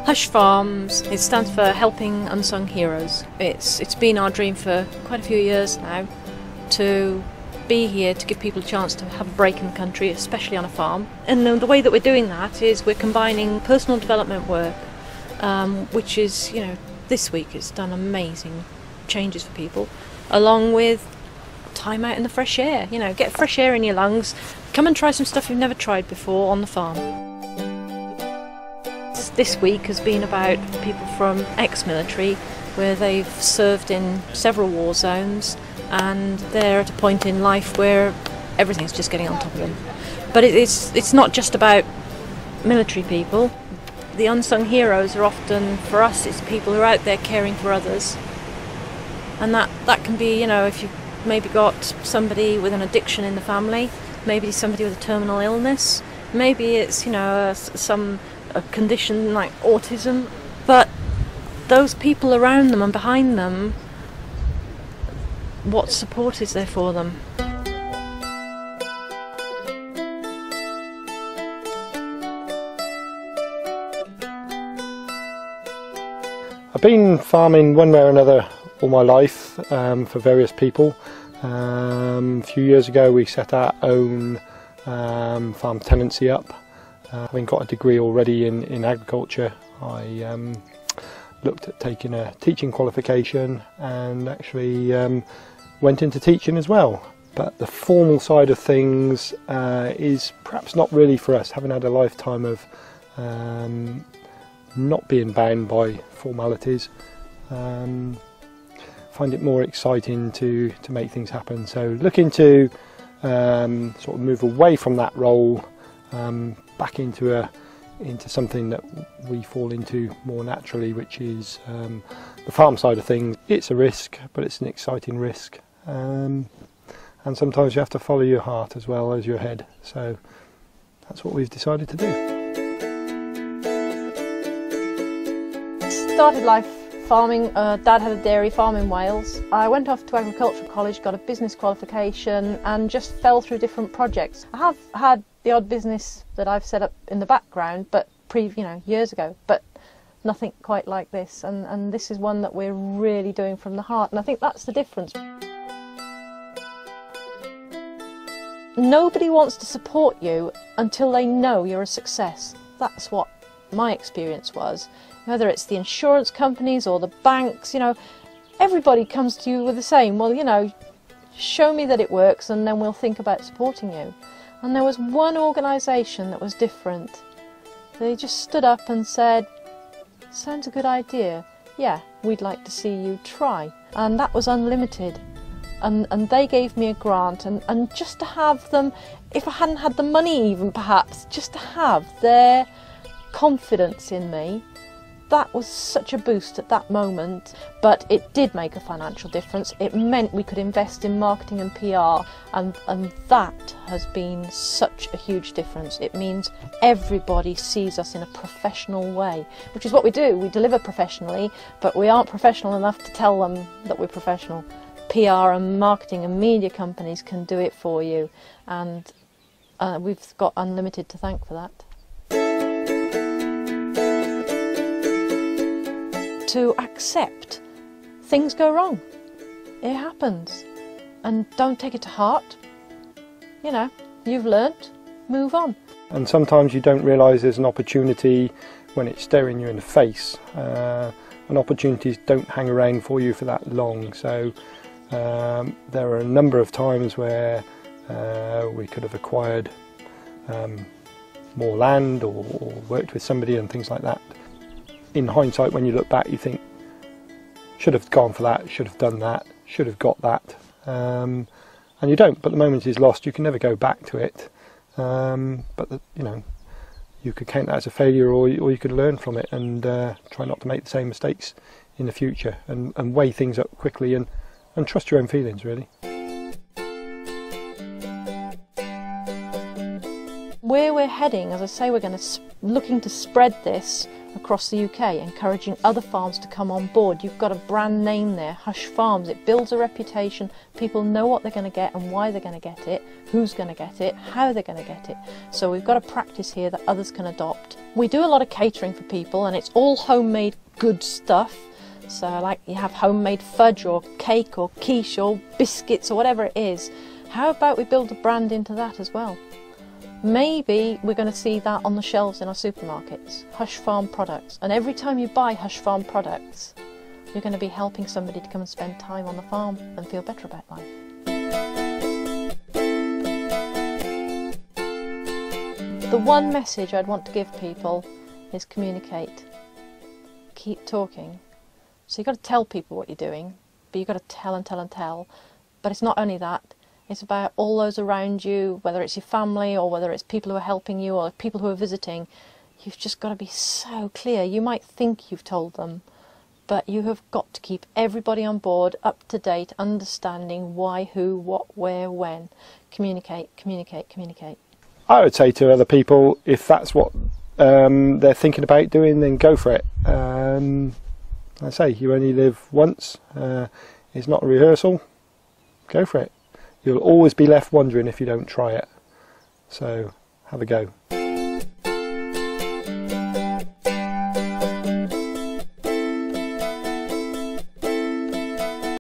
Hush Farms, it stands for Helping Unsung Heroes. It's been our dream for quite a few years now to be here to give people a chance to have a break in the country, especially on a farm. And the way that we're doing that is we're combining personal development work, which is, this week it's done amazing changes for people, along with time out in the fresh air. Get fresh air in your lungs, come and try some stuff you've never tried before on the farm. This week has been about people from ex-military, where they've served in several war zones and they're at a point in life where everything's just getting on top of them. But it's not just about military people. The unsung heroes are often, for us, it's people who are out there caring for others. And that can be, if you've maybe got somebody with an addiction in the family, maybe somebody with a terminal illness, maybe it's, a condition like autism, but those people around them and behind them, what support is there for them? I've been farming one way or another all my life for various people. A few years ago we set our own farm tenancy up. Having got a degree already in agriculture, I looked at taking a teaching qualification and actually went into teaching as well. But the formal side of things is perhaps not really for us, having had a lifetime of not being bound by formalities. Find it more exciting to make things happen. So looking to sort of move away from that role, back into something that we fall into more naturally, which is the farm side of things. It's a risk, but it's an exciting risk, and sometimes you have to follow your heart as well as your head. So that's what we've decided to do. Started life farming. Dad had a dairy farm in Wales. I went off to agricultural college, got a business qualification and just fell through different projects. I have had the odd business that I've set up in the background, but years ago, but nothing quite like this, and this is one that we're really doing from the heart, and I think that's the difference. Nobody wants to support you until they know you're a success. That's what my experience was. Whether it's the insurance companies or the banks, everybody comes to you with the same, well, show me that it works and then we'll think about supporting you. And there was one organisation that was different. They just stood up and said, sounds a good idea. Yeah, we'd like to see you try. And that was unlimited. And they gave me a grant, and just to have them, if I hadn't had the money even perhaps, just to have their confidence in me, that was such a boost at that moment. But it did make a financial difference. It meant we could invest in marketing and PR, and that has been such a huge difference. It means everybody sees us in a professional way, which is what we do. We deliver professionally, but we aren't professional enough to tell them that we're professional. PR and marketing and media companies can do it for you, and we've got Unlimited to thank for that. To accept things go wrong. It happens, and don't take it to heart. You've learnt, move on. And sometimes you don't realise there's an opportunity when it's staring you in the face, and opportunities don't hang around for you for that long. So there are a number of times where we could have acquired more land or worked with somebody and things like that. In hindsight, when you look back, you think, should have gone for that, should have done that, should have got that, and you don't. But the moment is lost. You can never go back to it. But you could count that as a failure, or you could learn from it and try not to make the same mistakes in the future, and weigh things up quickly and trust your own feelings, really. Where we're heading, as I say, we're looking to spread this across the UK, encouraging other farms to come on board. You've got a brand name there, Hush Farms. It builds a reputation. People know what they're going to get and why they're going to get it, who's going to get it, how they're going to get it. So we've got a practice here that others can adopt. We do a lot of catering for people, and it's all homemade good stuff. So like you have homemade fudge or cake or quiche or biscuits or whatever it is. How about we build a brand into that as well? Maybe we're going to see that on the shelves in our supermarkets, Hush Farm products. And every time you buy Hush Farm products, you're going to be helping somebody to come and spend time on the farm and feel better about life. The one message I'd want to give people is communicate. Keep talking. So you've got to tell people what you're doing, but you've got to tell and tell and tell. But it's not only that. It's about all those around you, whether it's your family or whether it's people who are helping you or people who are visiting. You've just got to be so clear. You might think you've told them, but you have got to keep everybody on board, up to date, understanding why, who, what, where, when. Communicate, communicate, communicate. I would say to other people, if that's what they're thinking about doing, then go for it. I say, you only live once. It's not a rehearsal. Go for it. You'll always be left wondering if you don't try it. So have a go.